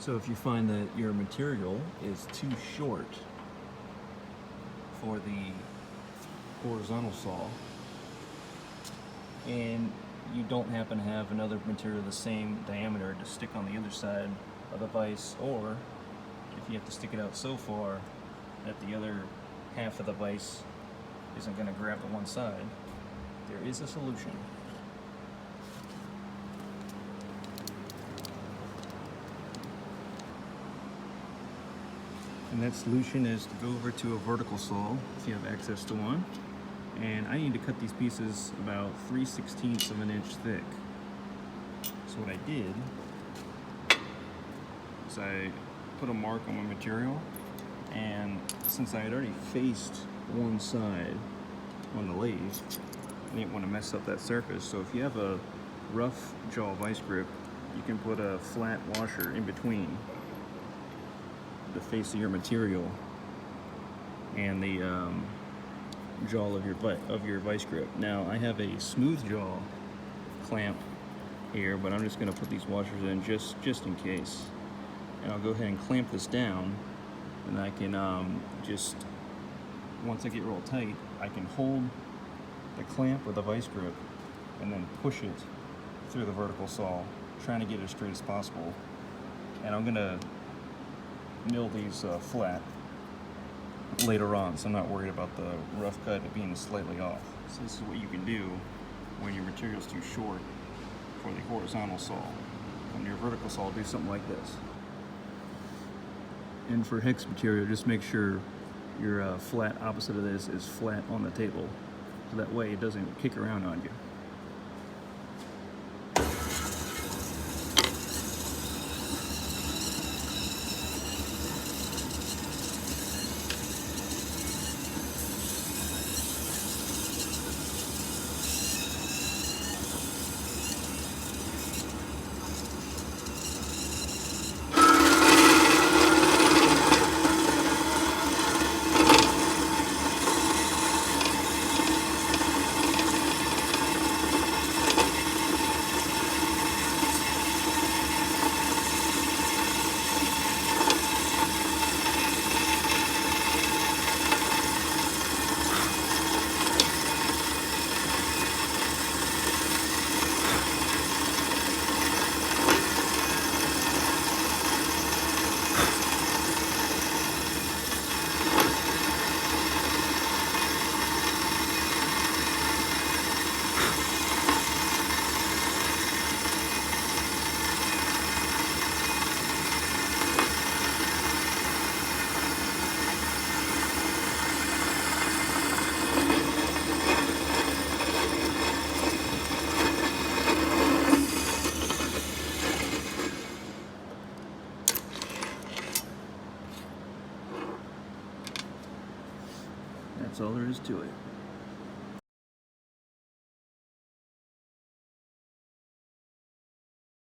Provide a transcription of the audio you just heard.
So if you find that your material is too short for the horizontal saw, and you don't happen to have another material the same diameter to stick on the other side of the vise, or if you have to stick it out so far that the other half of the vise isn't going to grab the one side, there is a solution. And that solution is to go over to a vertical saw if you have access to one. And I need to cut these pieces about 3/16 of an inch thick. So what I did is I put a mark on my material, and since I had already faced one side on the lathe, I didn't want to mess up that surface. So if you have a rough jaw vice grip, you can put a flat washer in between the face of your material and the jaw of your vice grip. Now I have a smooth jaw clamp here, but I'm just going to put these washers in just in case. And I'll go ahead and clamp this down, and I can just, once I get real tight, I can hold the clamp with the vice grip and then push it through the vertical saw, trying to get it as straight as possible. And I'm going to mill these flat later on, so I'm not worried about the rough cut being slightly off. So this is what you can do when your material is too short for the horizontal saw. On your vertical saw, do something like this. And for hex material, just make sure your flat opposite of this is flat on the table, so that way it doesn't kick around on you. That's all there is to it.